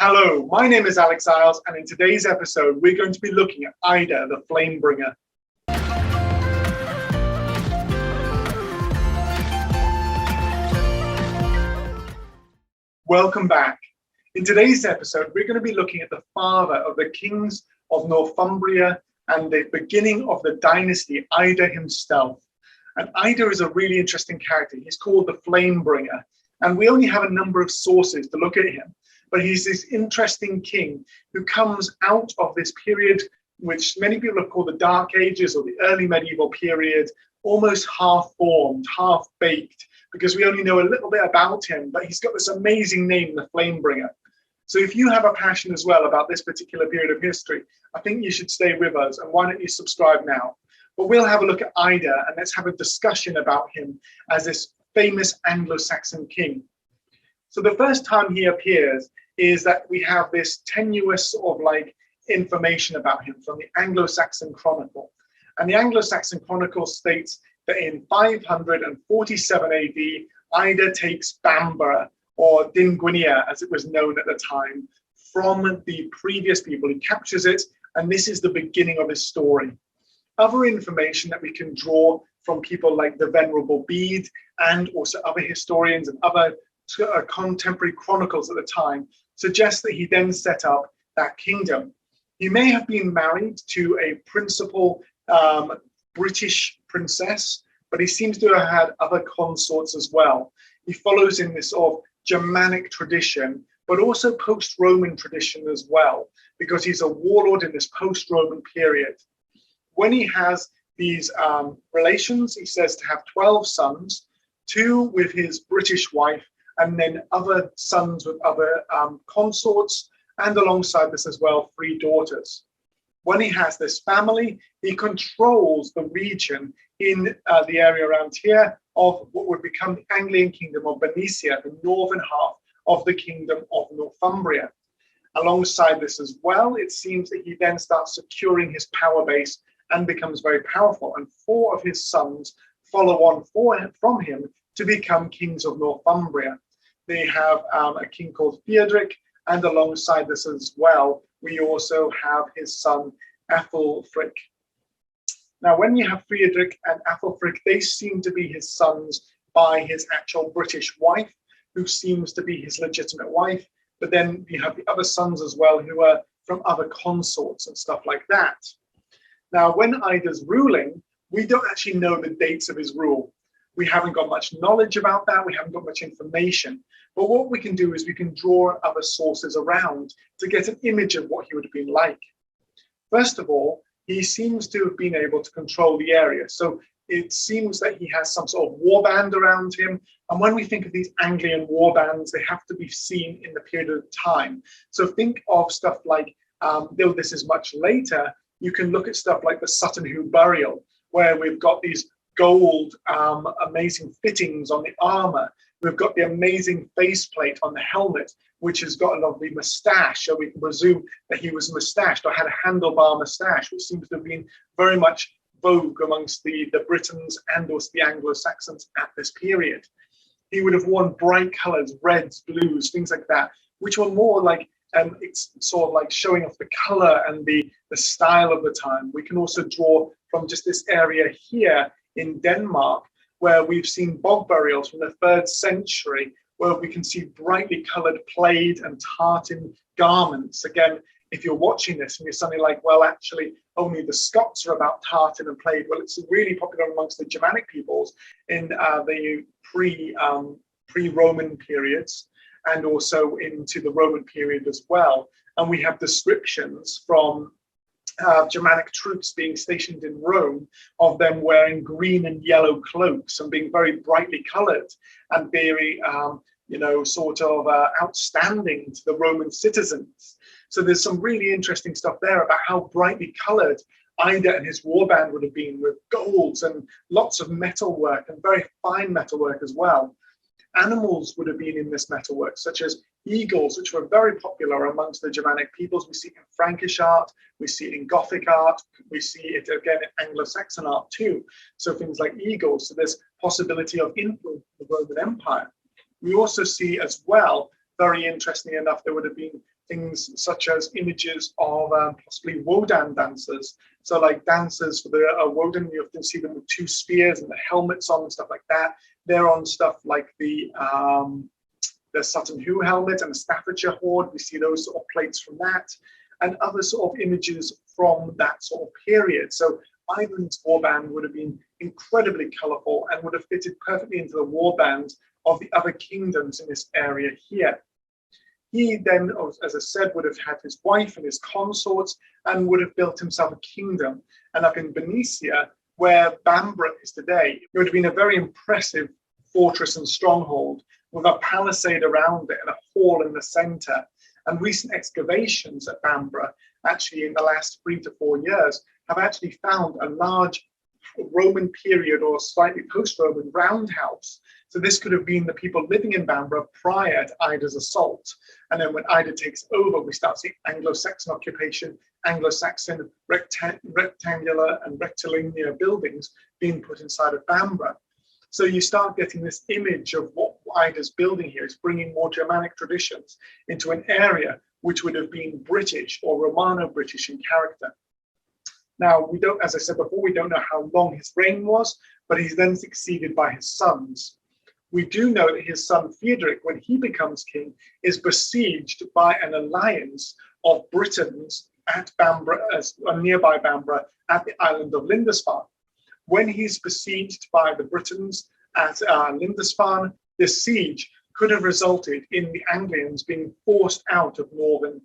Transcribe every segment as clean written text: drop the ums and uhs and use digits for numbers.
Hello, my name is Alex Isles, and in today's episode, we're going to be looking at Ida, the Flamebringer. Welcome back. In today's episode, we're going to be looking at the father of the kings of Northumbria and the beginning of the dynasty, Ida himself. And Ida is a really interesting character. He's called the Flamebringer, and we only have a number of sources to look at him. But he's this interesting king who comes out of this period, which many people have called the Dark Ages or the early medieval period, almost half-formed, half-baked, because we only know a little bit about him, but he's got this amazing name, the Flamebringer. So if you have a passion as well about this particular period of history, I think you should stay with us, and why don't you subscribe now? But we'll have a look at Ida, and let's have a discussion about him as this famous Anglo-Saxon king. So the first time he appears is that we have this tenuous sort of like information about him from the Anglo-Saxon Chronicle. And the Anglo-Saxon Chronicle states that in 547 AD, Ida takes Bamburgh, or Dinguinia as it was known at the time, from the previous people. He captures it, and this is the beginning of his story. Other information that we can draw from people like the Venerable Bede and also other historians and other contemporary chronicles at the time suggests that he then set up that kingdom. He may have been married to a principal British princess, but he seems to have had other consorts as well. He follows in this sort of Germanic tradition, but also post-Roman tradition as well, because he's a warlord in this post-Roman period. When he has these relations, he says to have 12 sons, 2 with his British wife, and then other sons with other consorts, and alongside this as well, 3 daughters. When he has this family, he controls the region in the area around here of what would become the Anglian kingdom of Bernicia, the northern half of the kingdom of Northumbria. Alongside this as well, it seems that he then starts securing his power base and becomes very powerful, and 4 of his sons follow on from him to become kings of Northumbria. They have a king called Theodoric, and alongside this as well, we also have his son Æthelfric. Now, when you have Theodoric and Æthelfric, they seem to be his sons by his actual British wife, who seems to be his legitimate wife. But then you have the other sons as well, who are from other consorts and stuff like that. Now, when Ida's ruling, we don't actually know the dates of his rule. We haven't got much knowledge about that. We haven't got much information. But what we can do is we can draw other sources around to get an image of what he would have been like. First of all, he seems to have been able to control the area. So it seems that he has some sort of warband around him. And when we think of these Anglian warbands, they have to be seen in the period of time. So think of stuff like, though this is much later, you can look at stuff like the Sutton Hoo burial, where we've got these gold, amazing fittings on the armor. We've got the amazing faceplate on the helmet, which has got a lovely moustache. So we can presume that he was moustached or had a handlebar moustache, which seems to have been very much vogue amongst the Britons and also the Anglo-Saxons at this period. He would have worn bright colors, reds, blues, things like that, which were more like, it's sort of like showing off the color and the style of the time. We can also draw from just this area here in Denmark, where we've seen bog burials from the 3rd century, where we can see brightly colored plaid and tartan garments. Again, if you're watching this and you're suddenly like, well, actually, only the Scots are about tartan and plaid. Well, it's really popular amongst the Germanic peoples in the pre-Roman periods, and also into the Roman period as well. And we have descriptions from Germanic troops being stationed in Rome of them wearing green and yellow cloaks and being very brightly colored and very, sort of outstanding to the Roman citizens. So there's some really interesting stuff there about how brightly colored Ida and his warband would have been, with golds and lots of metalwork and very fine metalwork as well. Animals would have been in this metalwork, such as eagles, which were very popular amongst the Germanic peoples. We see it in Frankish art, we see it in Gothic art, we see it again in Anglo-Saxon art too. So things like eagles, so there's possibility of influence in the Roman Empire. We also see as well very interestingly enough, there would have been things such as images of possibly Wodan dancers. So like dancers for the Wodan, you often see them with two spears and the helmets on and stuff like that. They're on stuff like the Sutton Hoo helmet and the Staffordshire hoard. We see those sort of plates from that, and other sort of images from that sort of period. So Ivan's warband would have been incredibly colourful and would have fitted perfectly into the warbands of the other kingdoms in this area here. He then, as I said, would have had his wife and his consorts and would have built himself a kingdom. And up in Bernicia, where Bamburgh is today, it would have been a very impressive fortress and stronghold with a palisade around it and a hall in the centre. And recent excavations at Bamburgh, actually in the last 3 to 4 years, have actually found a large Roman period or slightly post-Roman roundhouse. So this could have been the people living in Bamburgh prior to Ida's assault. And then when Ida takes over, we start seeing Anglo-Saxon occupation, Anglo-Saxon rectangular and rectilinear buildings being put inside of Bamburgh. So you start getting this image of what Ida's building here is bringing more Germanic traditions into an area which would have been British or Romano-British in character. Now, we don't, as I said before, we don't know how long his reign was, but he's then succeeded by his sons. We do know that his son Theodoric, when he becomes king, is besieged by an alliance of Britons at Bamburgh, nearby Bamburgh, at the island of Lindisfarne. When he's besieged by the Britons at Lindisfarne, this siege could have resulted in the Anglians being forced out of northern,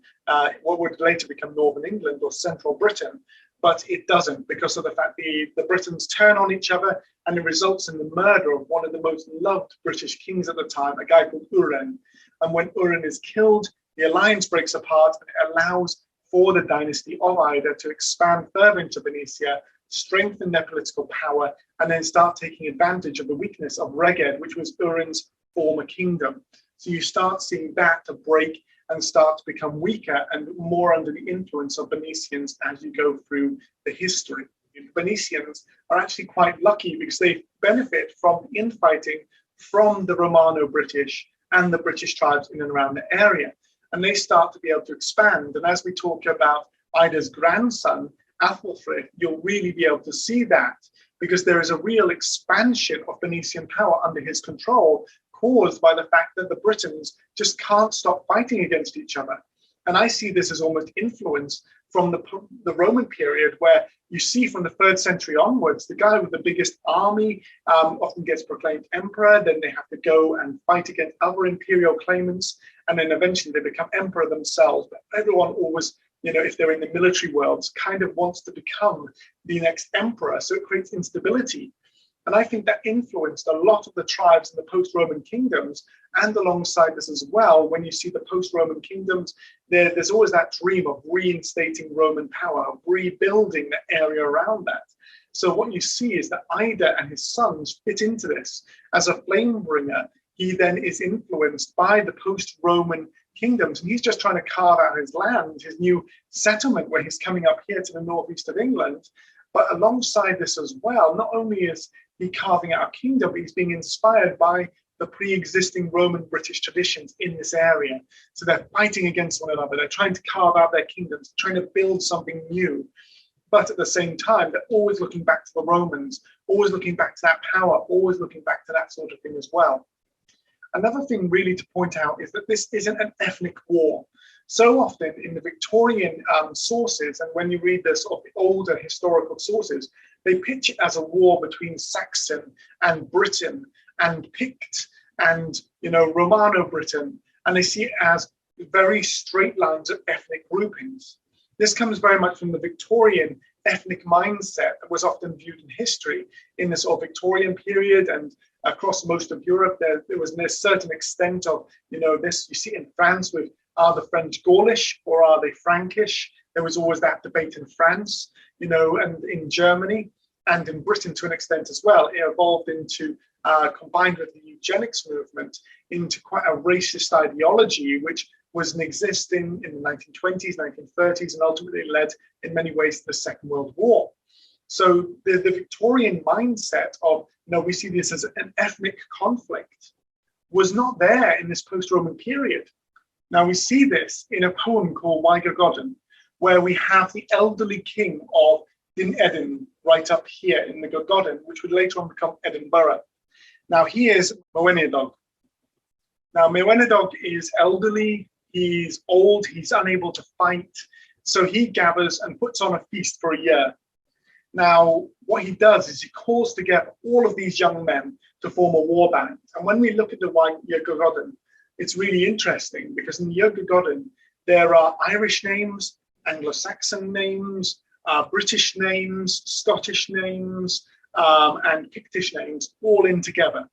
what would later become northern England or central Britain. But it doesn't, because of the fact the Britons turn on each other, and it results in the murder of one of the most loved British kings at the time, a guy called Uren. And when Uren is killed, the alliance breaks apart and it allows for the dynasty of Ida to expand further into Bernicia, strengthen their political power, and then start taking advantage of the weakness of Reged, which was Uren's former kingdom. So you start seeing that to break and start to become weaker and more under the influence of Bernicians as you go through the history. The Bernicians are actually quite lucky because they benefit from infighting from the Romano-British and the British tribes in and around the area. And they start to be able to expand. And as we talk about Ida's grandson, Athelfrith, you'll really be able to see that, because there is a real expansion of Bernician power under his control, caused by the fact that the Britons just can't stop fighting against each other. And I see this as almost influence from the Roman period, where you see from the 3rd century onwards, the guy with the biggest army often gets proclaimed emperor, then they have to go and fight against other imperial claimants, and then eventually they become emperor themselves. But everyone always, if they're in the military worlds, kind of wants to become the next emperor, so it creates instability. And I think that influenced a lot of the tribes in the post-Roman kingdoms. And alongside this as well, when you see the post-Roman kingdoms, there's always that dream of reinstating Roman power, of rebuilding the area around that. So what you see is that Ida and his sons fit into this. As a Flamebringer, he then is influenced by the post-Roman kingdoms, and he's just trying to carve out his land, his new settlement, where he's coming up here to the northeast of England. But alongside this as well, not only is he carving out a kingdom, but he's being inspired by the pre-existing Roman-British traditions in this area. So they're fighting against one another. They're trying to carve out their kingdoms, trying to build something new. But at the same time, they're always looking back to the Romans, always looking back to that power, always looking back to that sort of thing as well. Another thing really to point out is that this isn't an ethnic war. So often in the Victorian sources, and when you read this of the older historical sources, they pitch it as a war between Saxon and Briton and Pict and Romano-Briton, and they see it as very straight lines of ethnic groupings. This comes very much from the Victorian ethnic mindset that was often viewed in history in this sort of Victorian period, and across most of Europe there was a certain extent of this. You see it in France with, are the French Gaulish or are they Frankish? There was always that debate in France, and in Germany and in Britain to an extent as well. It evolved into, combined with the eugenics movement, into quite a racist ideology, which was in existing in the 1920s, 1930s, and ultimately led in many ways to the Second World War. So the Victorian mindset of, we see this as an ethnic conflict was not there in this post-Roman period. Now we see this in a poem called Wygogodden, where we have the elderly king of Din Edin right up here in the Gogodden, which would later on become Edinburgh. Now he is Mewinidog. Now Mewinidog is elderly, he's old, he's unable to fight, so he gathers and puts on a feast for a year. Now, what he does is he calls together all of these young men to form a war band. And when we look at the Wygogodden, it's really interesting because in the Wygogodden, there are Irish names, Anglo-Saxon names, British names, Scottish names, and Pictish names all in together.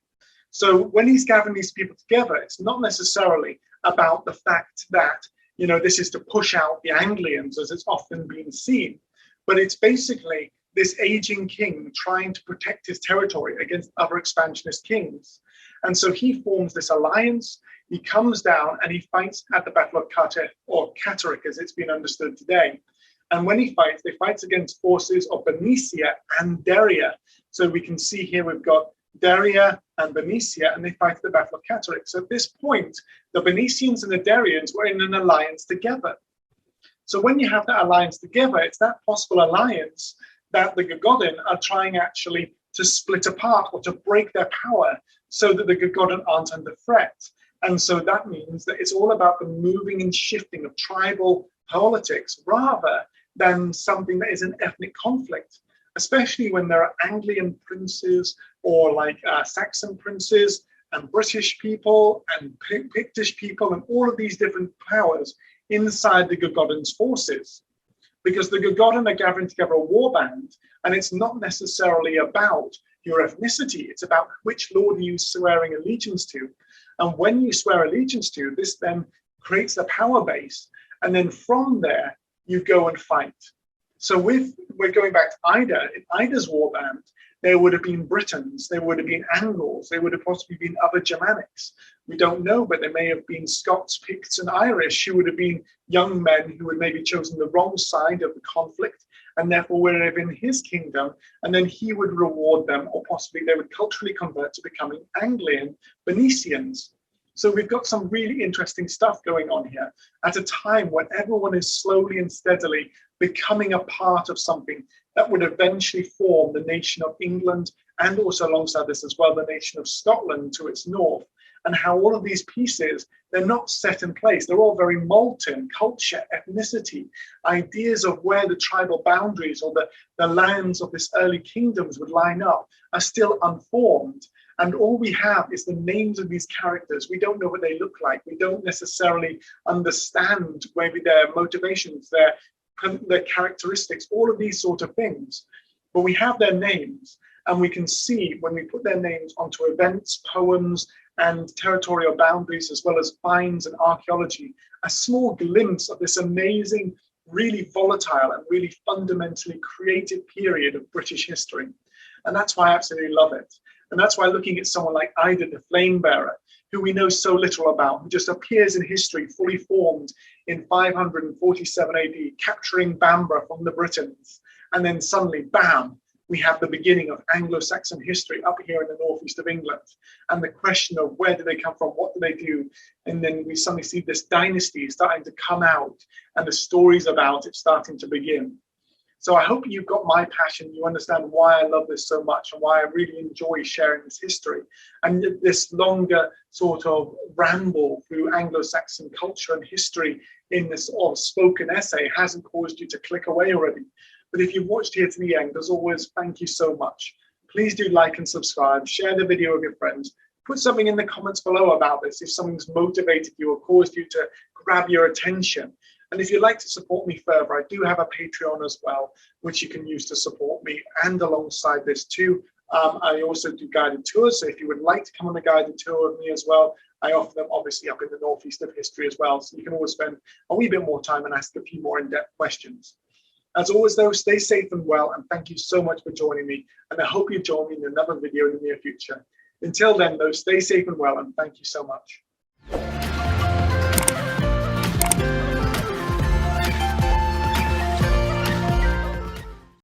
So when he's gathering these people together, it's not necessarily about the fact that, you know, this is to push out the Anglians as it's often been seen, but it's basically this aging king trying to protect his territory against other expansionist kings. And so he forms this alliance, he comes down and he fights at the Battle of Catterick as it's been understood today. And when he fights, they fight against forces of Bernicia and Deria. So we can see here we've got Deria and Bernicia, and they fight at the Battle of Catterick. So at this point, the Bernicians and the Derians were in an alliance together. So when you have that alliance together, it's that possible alliance that the Gogodden are trying actually to split apart or to break their power so that the Gogodden aren't under threat. And so that means that it's all about the moving and shifting of tribal politics rather than something that is an ethnic conflict, especially when there are Anglian princes or like Saxon princes and British people and Pictish people and all of these different powers inside the Gogodden's forces. Because the Gogodden are gathering together a war band, and it's not necessarily about your ethnicity, it's about which lord are you swearing allegiance to. And when you swear allegiance to, this then creates the power base, and then from there, you go and fight. So we're going back to Ida. In Ida's war band, there would have been Britons, there would have been Angles, there would have possibly been other Germanics. We don't know, but there may have been Scots, Picts, and Irish who would have been young men who had maybe chosen the wrong side of the conflict and therefore would live in his kingdom, and then he would reward them, or possibly they would culturally convert to becoming Anglian Bernicians. So we've got some really interesting stuff going on here at a time when everyone is slowly and steadily becoming a part of something that would eventually form the nation of England, and also alongside this as well, the nation of Scotland to its north, and how all of these pieces, they're not set in place. They're all very molten. Culture, ethnicity, ideas of where the tribal boundaries or the lands of this early kingdoms would line up are still unformed. And all we have is the names of these characters. We don't know what they look like. We don't necessarily understand maybe their motivations, their characteristics, all of these sort of things. But we have their names, and we can see when we put their names onto events, poems, and territorial boundaries, as well as finds and archaeology, a small glimpse of this amazing, really volatile and really fundamentally creative period of British history. And that's why I absolutely love it. And that's why looking at someone like Ida the Flamebringer, who we know so little about, who just appears in history fully formed in 547 AD, capturing Bamburgh from the Britons. And then suddenly, bam, we have the beginning of Anglo-Saxon history up here in the northeast of England. And the question of where do they come from? What do they do? And then we suddenly see this dynasty starting to come out and the stories about it starting to begin. So I hope you've got my passion. You understand why I love this so much and why I really enjoy sharing this history. And this longer sort of ramble through Anglo-Saxon culture and history in this sort of spoken essay hasn't caused you to click away already. But if you've watched here to the end, as always, thank you so much. Please do like and subscribe, share the video with your friends, put something in the comments below about this if something's motivated you or caused you to grab your attention. And if you'd like to support me further, I do have a Patreon as well, which you can use to support me. And alongside this too, I also do guided tours. So if you would like to come on a guided tour with me as well, I offer them obviously up in the northeast of history as well. So you can always spend a wee bit more time and ask a few more in-depth questions. As always though, stay safe and well, and thank you so much for joining me. And I hope you join me in another video in the near future. Until then though, stay safe and well, and thank you so much.